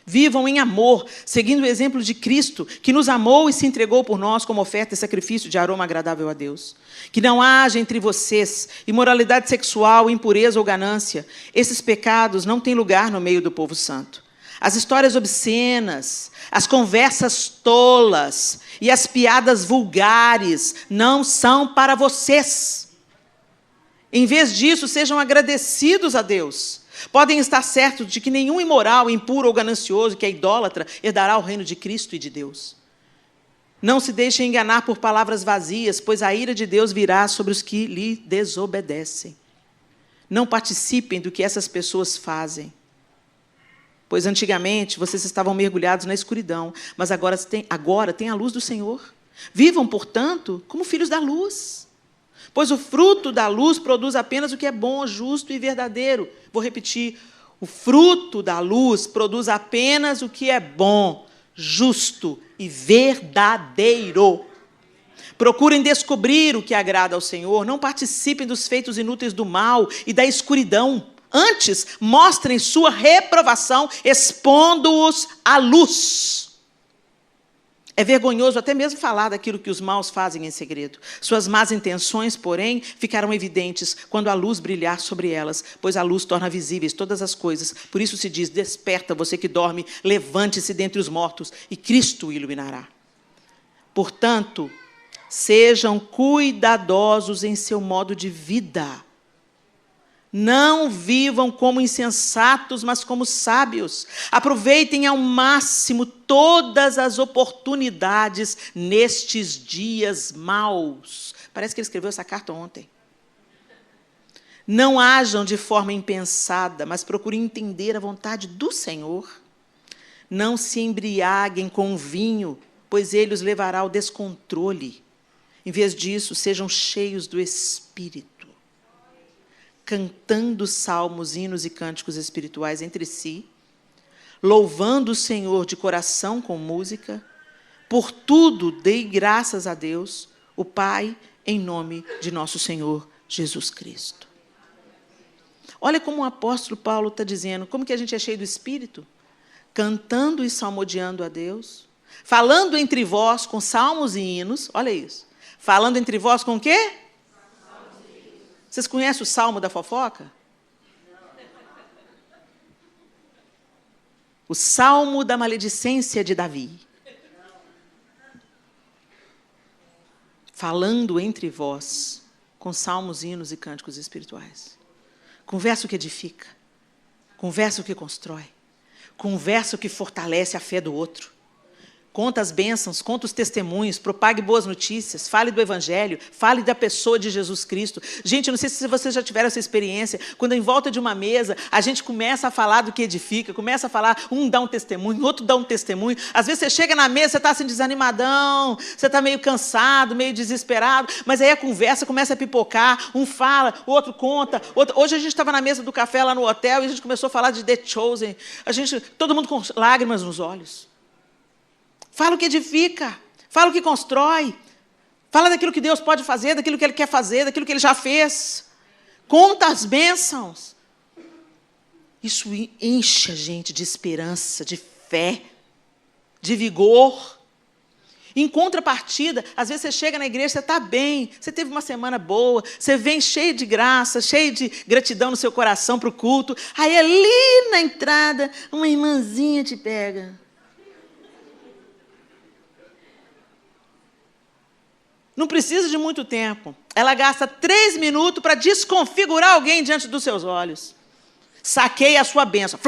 Vivam em amor, seguindo o exemplo de Cristo, que nos amou e se entregou por nós como oferta e sacrifício de aroma agradável a Deus. Que não haja entre vocês imoralidade sexual, impureza ou ganância. Esses pecados não têm lugar no meio do povo santo. As histórias obscenas, as conversas tolas e as piadas vulgares não são para vocês. Em vez disso, sejam agradecidos a Deus. Podem estar certos de que nenhum imoral, impuro ou ganancioso, que é idólatra, herdará o reino de Cristo e de Deus. Não se deixem enganar por palavras vazias, pois a ira de Deus virá sobre os que lhe desobedecem. Não participem do que essas pessoas fazem. Pois antigamente vocês estavam mergulhados na escuridão, mas agora têm a luz do Senhor. Vivam, portanto, como filhos da luz. Pois o fruto da luz produz apenas o que é bom, justo e verdadeiro. Vou repetir. O fruto da luz produz apenas o que é bom, justo e verdadeiro. Procurem descobrir o que agrada ao Senhor. Não participem dos feitos inúteis do mal e da escuridão. Antes, mostrem sua reprovação, expondo-os à luz. É vergonhoso até mesmo falar daquilo que os maus fazem em segredo. Suas más intenções, porém, ficarão evidentes quando a luz brilhar sobre elas, pois a luz torna visíveis todas as coisas. Por isso se diz, desperta, você que dorme, levante-se dentre os mortos, e Cristo o iluminará. Portanto, sejam cuidadosos em seu modo de vida. Não vivam como insensatos, mas como sábios. Aproveitem ao máximo todas as oportunidades nestes dias maus. Parece que ele escreveu essa carta ontem. Não ajam de forma impensada, mas procurem entender a vontade do Senhor. Não se embriaguem com vinho, pois ele os levará ao descontrole. Em vez disso, sejam cheios do Espírito, cantando salmos, hinos e cânticos espirituais entre si, louvando o Senhor de coração com música. Por tudo, dei graças a Deus, o Pai, em nome de nosso Senhor Jesus Cristo. Olha como o apóstolo Paulo está dizendo, como que a gente é cheio do Espírito? Cantando e salmodiando a Deus, falando entre vós com salmos e hinos, olha isso, falando entre vós com o quê? Vocês conhecem o Salmo da fofoca? O Salmo da maledicência de Davi. falando entre vós, com salmos, hinos e cânticos espirituais. Conversa o que edifica, conversa o que constrói, conversa o que fortalece a fé do outro. Conta as bênçãos, conta os testemunhos, propague boas notícias, fale do Evangelho, fale da pessoa de Jesus Cristo. Gente, eu não sei se vocês já tiveram essa experiência, quando em volta de uma mesa, a gente começa a falar do que edifica, começa a falar, um dá um testemunho, outro dá um testemunho. Às vezes você chega na mesa, você está assim desanimadão, você está meio cansado, meio desesperado, mas aí a conversa começa a pipocar, um fala, o outro conta. Hoje a gente estava na mesa do café lá no hotel e a gente começou a falar de The Chosen. Todo mundo com lágrimas nos olhos. Fala o que edifica, fala o que constrói, fala daquilo que Deus pode fazer, daquilo que Ele quer fazer, daquilo que Ele já fez. Conta as bênçãos. Isso enche a gente de esperança, de fé, de vigor. Em contrapartida, às vezes você chega na igreja, você está bem, você teve uma semana boa, você vem cheio de graça, cheio de gratidão no seu coração para o culto, aí ali na entrada, uma irmãzinha te pega. Não precisa de muito tempo. Ela gasta 3 minutos para desconfigurar alguém diante dos seus olhos. Saqueia a sua bênção.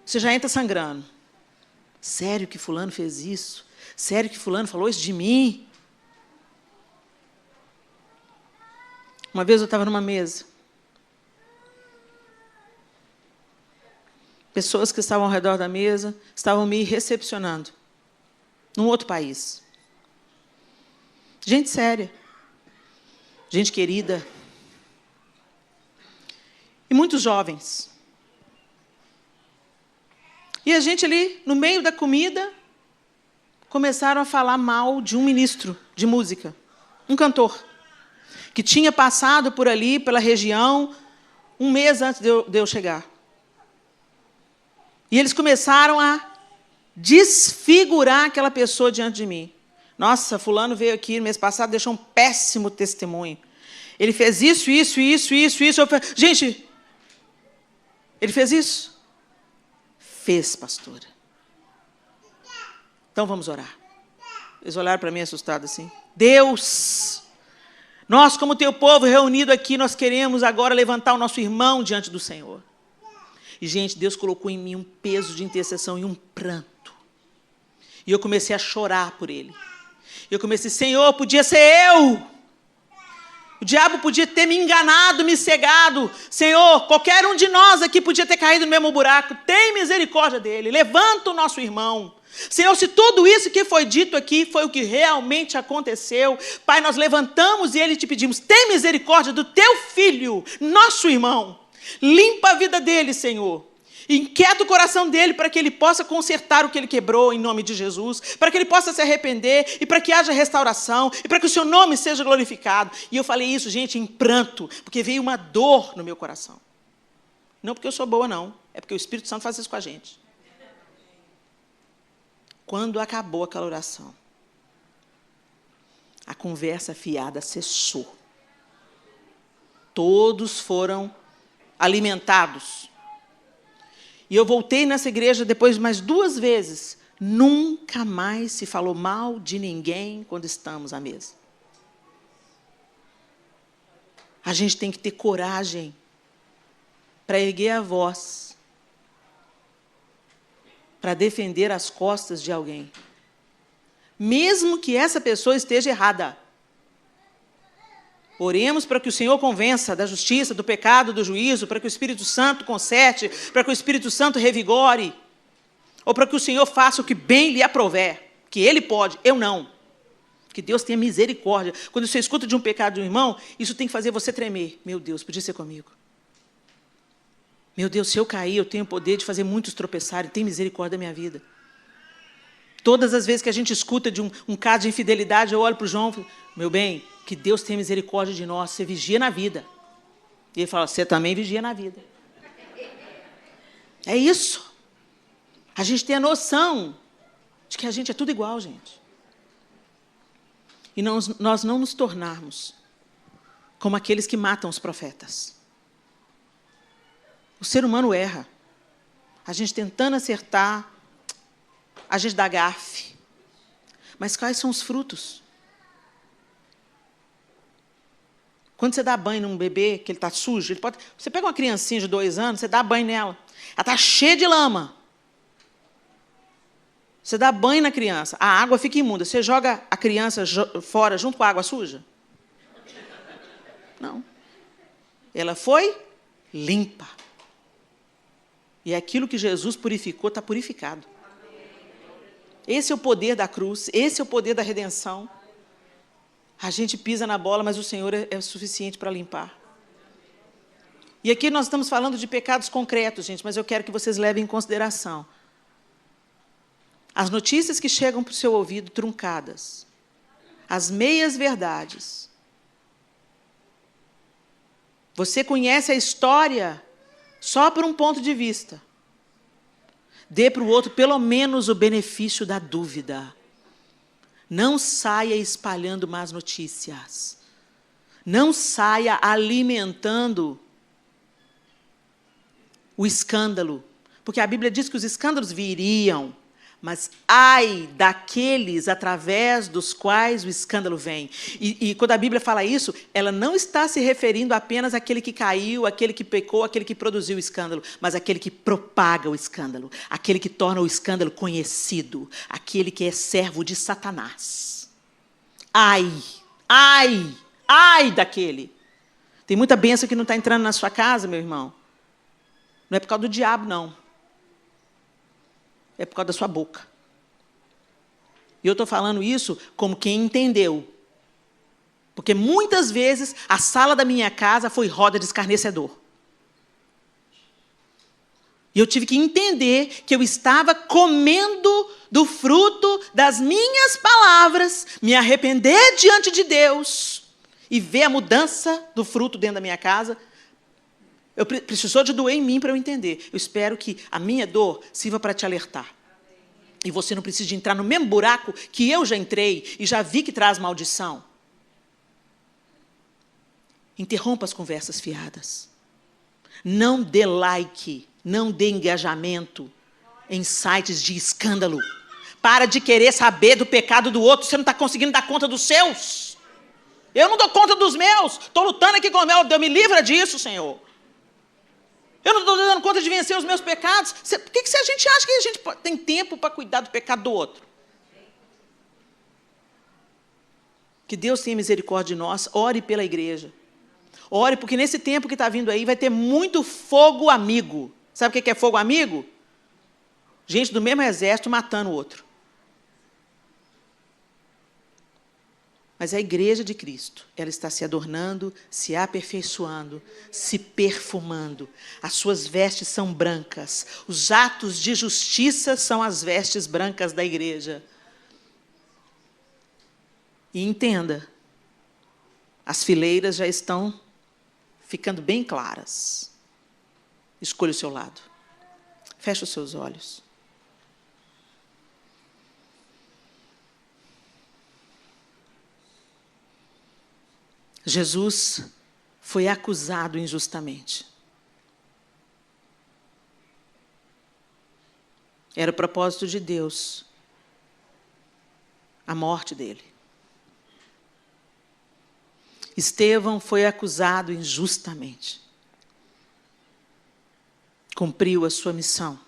Você já entra sangrando. Sério que fulano fez isso? Sério que fulano falou isso de mim? Uma vez eu estava numa mesa. Pessoas que estavam ao redor da mesa estavam me recepcionando. Num outro país. Gente séria, gente querida, e muitos jovens. E a gente ali, no meio da comida, começaram a falar mal de um ministro de música, um cantor, que tinha passado por ali, pela região, um mês antes de eu chegar. E eles começaram a desfigurar aquela pessoa diante de mim. Nossa, fulano veio aqui no mês passado, deixou um péssimo testemunho. Ele fez isso. Gente, ele fez isso? Fez, pastora. Então vamos orar. Eles olharam para mim assustados assim. Deus, nós como teu povo reunido aqui, nós queremos agora levantar o nosso irmão diante do Senhor. E, gente, Deus colocou em mim um peso de intercessão e um pranto. E eu comecei a chorar por ele. Eu comecei, Senhor, podia ser eu. O diabo podia ter me enganado, me cegado. Senhor, qualquer um de nós aqui podia ter caído no mesmo buraco. Tem misericórdia dele. Levanta o nosso irmão. Senhor, se tudo isso que foi dito aqui foi o que realmente aconteceu, Pai, nós levantamos e ele te pedimos, tem misericórdia do teu filho, nosso irmão. Limpa a vida dele, Senhor. Inquieta o coração dele para que ele possa consertar o que ele quebrou em nome de Jesus, para que ele possa se arrepender e para que haja restauração e para que o seu nome seja glorificado. E eu falei isso, gente, em pranto, porque veio uma dor no meu coração. Não porque eu sou boa, não. É porque o Espírito Santo faz isso com a gente. Quando acabou aquela oração, a conversa fiada cessou. Todos foram alimentados. E eu voltei nessa igreja depois mais 2 vezes. Nunca mais se falou mal de ninguém quando estamos à mesa. A gente tem que ter coragem para erguer a voz, para defender as costas de alguém. Mesmo que essa pessoa esteja errada. Oremos para que o Senhor convença da justiça, do pecado, do juízo, para que o Espírito Santo conserte, para que o Espírito Santo revigore, ou para que o Senhor faça o que bem lhe aprouver, que Ele pode, eu não. Que Deus tenha misericórdia. Quando você escuta de um pecado de um irmão, isso tem que fazer você tremer. Meu Deus, podia ser comigo. Meu Deus, se eu cair, eu tenho o poder de fazer muitos tropeçarem, tem misericórdia da minha vida. Todas as vezes que a gente escuta de um caso de infidelidade, eu olho para o João e falo, meu bem, que Deus tenha misericórdia de nós, você vigia na vida. E ele fala, você também vigia na vida. É isso. A gente tem a noção de que a gente é tudo igual, gente. E nós não nos tornarmos como aqueles que matam os profetas. O ser humano erra. A gente tentando acertar, a gente dá gafe. Mas quais são os frutos? Quando você dá banho num bebê, que ele está sujo, você pega uma criancinha de 2 anos, você dá banho nela. Ela está cheia de lama. Você dá banho na criança, a água fica imunda. Você joga a criança fora junto com a água suja? Não. Ela foi limpa. E aquilo que Jesus purificou está purificado. Esse é o poder da cruz, esse é o poder da redenção. A gente pisa na bola, mas o Senhor é suficiente para limpar. E aqui nós estamos falando de pecados concretos, gente, mas eu quero que vocês levem em consideração as notícias que chegam para o seu ouvido truncadas, as meias-verdades. Você conhece a história só por um ponto de vista. Dê para o outro pelo menos o benefício da dúvida. Não saia espalhando más notícias. Não saia alimentando o escândalo. Porque a Bíblia diz que os escândalos viriam, mas ai daqueles através dos quais o escândalo vem. E quando a Bíblia fala isso, ela não está se referindo apenas àquele que caiu, àquele que pecou, àquele que produziu o escândalo, mas àquele que propaga o escândalo, aquele que torna o escândalo conhecido, aquele que é servo de Satanás. Ai, ai, ai daquele. Tem muita bênção que não está entrando na sua casa, meu irmão. Não é por causa do diabo, não. É por causa da sua boca. E eu estou falando isso como quem entendeu. Porque muitas vezes a sala da minha casa foi roda de escarnecedor. E eu tive que entender que eu estava comendo do fruto das minhas palavras, me arrepender diante de Deus e ver a mudança do fruto dentro da minha casa. Precisou de doer em mim para eu entender. Eu espero que a minha dor sirva para te alertar. E você não precisa de entrar no mesmo buraco que eu já entrei e já vi que traz maldição. Interrompa as conversas fiadas. Não dê like, não dê engajamento em sites de escândalo. Para de querer saber do pecado do outro, você não está conseguindo dar conta dos seus. Eu não dou conta dos meus. Estou lutando aqui com o meu, Deus me livra disso, Senhor. Eu não estou dando conta de vencer os meus pecados. Por que a gente acha que a gente tem tempo para cuidar do pecado do outro? Que Deus tenha misericórdia de nós. Ore pela igreja. Ore, porque nesse tempo que está vindo aí vai ter muito fogo amigo. Sabe o que é fogo amigo? Gente do mesmo exército matando o outro. Mas a igreja de Cristo, ela está se adornando, se aperfeiçoando, se perfumando. As suas vestes são brancas. Os atos de justiça são as vestes brancas da igreja. E entenda, as fileiras já estão ficando bem claras. Escolha o seu lado. Feche os seus olhos. Jesus foi acusado injustamente. Era o propósito de Deus a morte dele. Estevão foi acusado injustamente. Cumpriu a sua missão.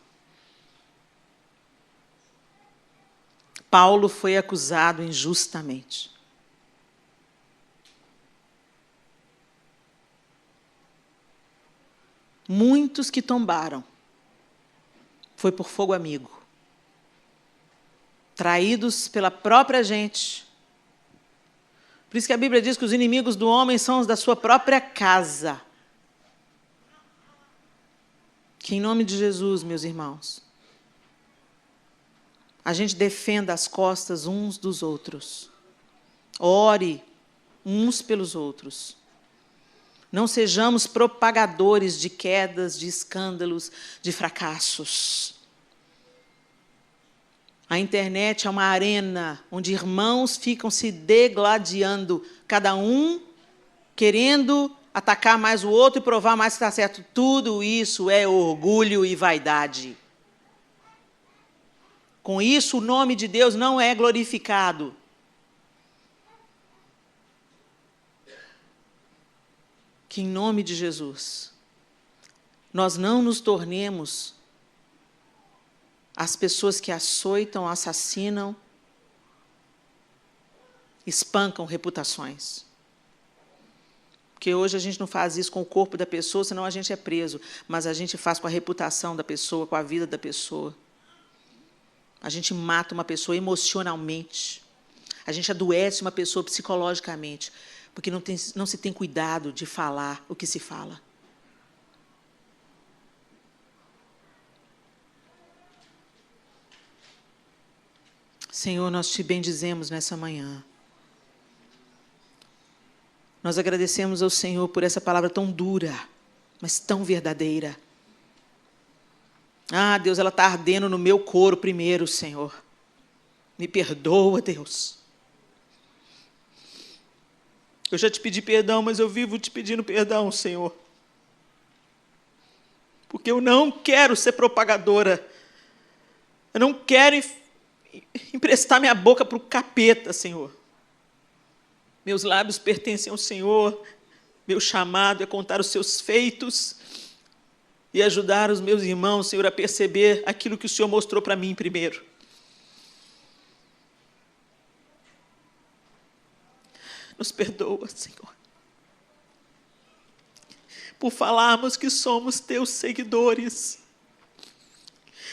Paulo foi acusado injustamente. Muitos que tombaram foi por fogo amigo, traídos pela própria gente. Por isso que a Bíblia diz que os inimigos do homem são os da sua própria casa. Que em nome de Jesus, meus irmãos, a gente defenda as costas uns dos outros. Ore uns pelos outros. Não sejamos propagadores de quedas, de escândalos, de fracassos. A internet é uma arena onde irmãos ficam se degladiando, cada um querendo atacar mais o outro e provar mais que está certo. Tudo isso é orgulho e vaidade. Com isso, o nome de Deus não é glorificado. que, em nome de Jesus, nós não nos tornemos as pessoas que açoitam, assassinam, espancam reputações. Porque hoje a gente não faz isso com o corpo da pessoa, senão a gente é preso. Mas a gente faz com a reputação da pessoa, com a vida da pessoa. A gente mata uma pessoa emocionalmente. A gente adoece uma pessoa psicologicamente. Porque não se tem cuidado de falar o que se fala. Senhor, nós te bendizemos nessa manhã. Nós agradecemos ao Senhor por essa palavra tão dura, mas tão verdadeira. Ah, Deus, ela está ardendo no meu couro primeiro, Senhor. Me perdoa, Deus. Eu já te pedi perdão, mas eu vivo te pedindo perdão, Senhor. Porque eu não quero ser propagadora. Eu não quero emprestar minha boca para o capeta, Senhor. Meus lábios pertencem ao Senhor. Meu chamado é contar os seus feitos e ajudar os meus irmãos, Senhor, a perceber aquilo que o Senhor mostrou para mim primeiro. Nos perdoa, Senhor, por falarmos que somos teus seguidores,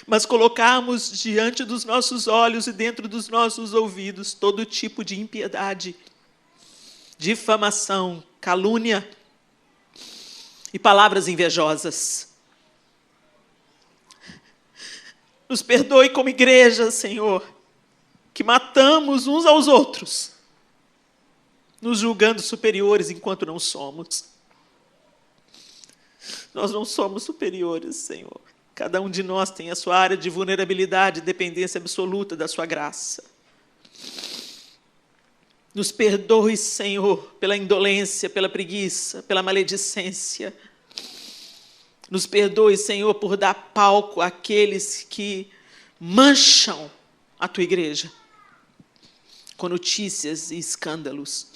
mas colocarmos diante dos nossos olhos e dentro dos nossos ouvidos todo tipo de impiedade, difamação, calúnia e palavras invejosas. Nos perdoe como igreja, Senhor, que matamos uns aos outros, nos julgando superiores enquanto não somos. Nós não somos superiores, Senhor. Cada um de nós tem a sua área de vulnerabilidade e dependência absoluta da sua graça. Nos perdoe, Senhor, pela indolência, pela preguiça, pela maledicência. Nos perdoe, Senhor, por dar palco àqueles que mancham a tua igreja com notícias e escândalos.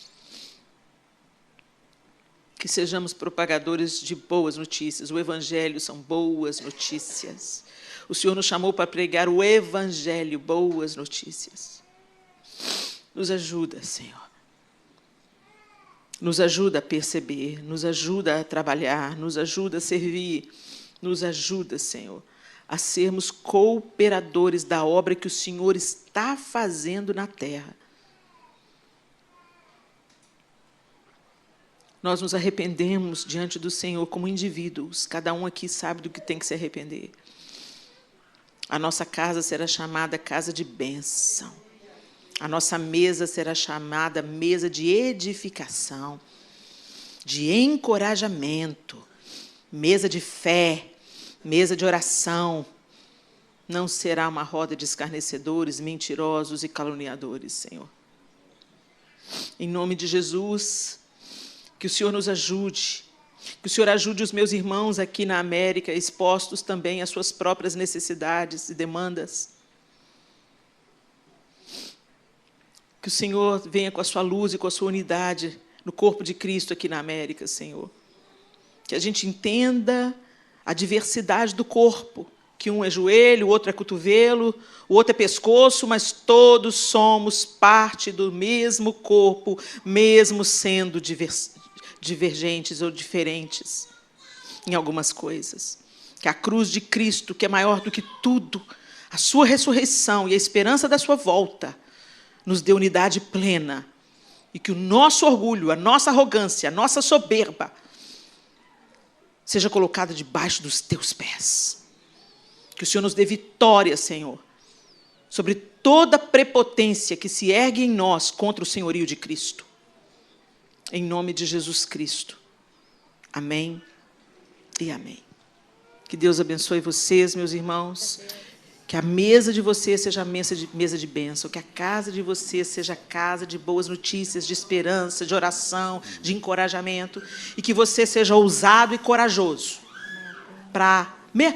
Que sejamos propagadores de boas notícias. O Evangelho são boas notícias. O Senhor nos chamou para pregar o Evangelho, boas notícias. Nos ajuda, Senhor. Nos ajuda a perceber, nos ajuda a trabalhar, nos ajuda a servir, nos ajuda, Senhor, a sermos cooperadores da obra que o Senhor está fazendo na terra. Nós nos arrependemos diante do Senhor como indivíduos. Cada um aqui sabe do que tem que se arrepender. A nossa casa será chamada casa de bênção. A nossa mesa será chamada mesa de edificação, de encorajamento, mesa de fé, mesa de oração. Não será uma roda de escarnecedores, mentirosos e caluniadores, Senhor. Em nome de Jesus, que o Senhor nos ajude, que o Senhor ajude os meus irmãos aqui na América, expostos também às suas próprias necessidades e demandas. Que o Senhor venha com a sua luz e com a sua unidade no corpo de Cristo aqui na América, Senhor. Que a gente entenda a diversidade do corpo, que um é joelho, o outro é cotovelo, o outro é pescoço, mas todos somos parte do mesmo corpo, mesmo sendo divergentes ou diferentes em algumas coisas. Que a cruz de Cristo, que é maior do que tudo, a sua ressurreição e a esperança da sua volta, nos dê unidade plena, e que o nosso orgulho, a nossa arrogância, a nossa soberba seja colocada debaixo dos teus pés. Que o Senhor nos dê vitória, Senhor, sobre toda prepotência que se ergue em nós contra o senhorio de Cristo. Em nome de Jesus Cristo. Amém e amém. Que Deus abençoe vocês, meus irmãos. Que a mesa de vocês seja a mesa de bênção. Que a casa de vocês seja a casa de boas notícias, de esperança, de oração, de encorajamento. E que você seja ousado e corajoso para...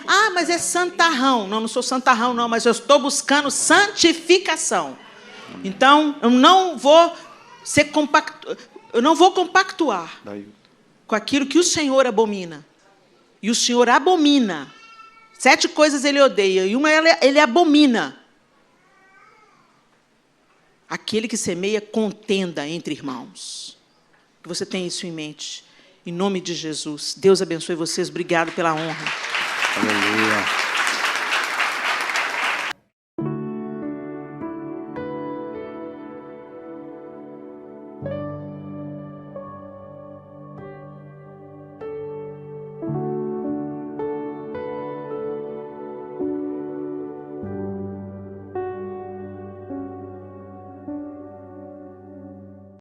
Ah, mas é santarrão. Não, não sou santarrão, não, mas eu estou buscando santificação. Então, eu não vou compactuar com aquilo que o Senhor abomina. E o Senhor abomina. 7 coisas ele odeia, e uma ele abomina. Aquele que semeia contenda entre irmãos. Que você tenha isso em mente. Em nome de Jesus. Deus abençoe vocês. Obrigado pela honra. Aleluia.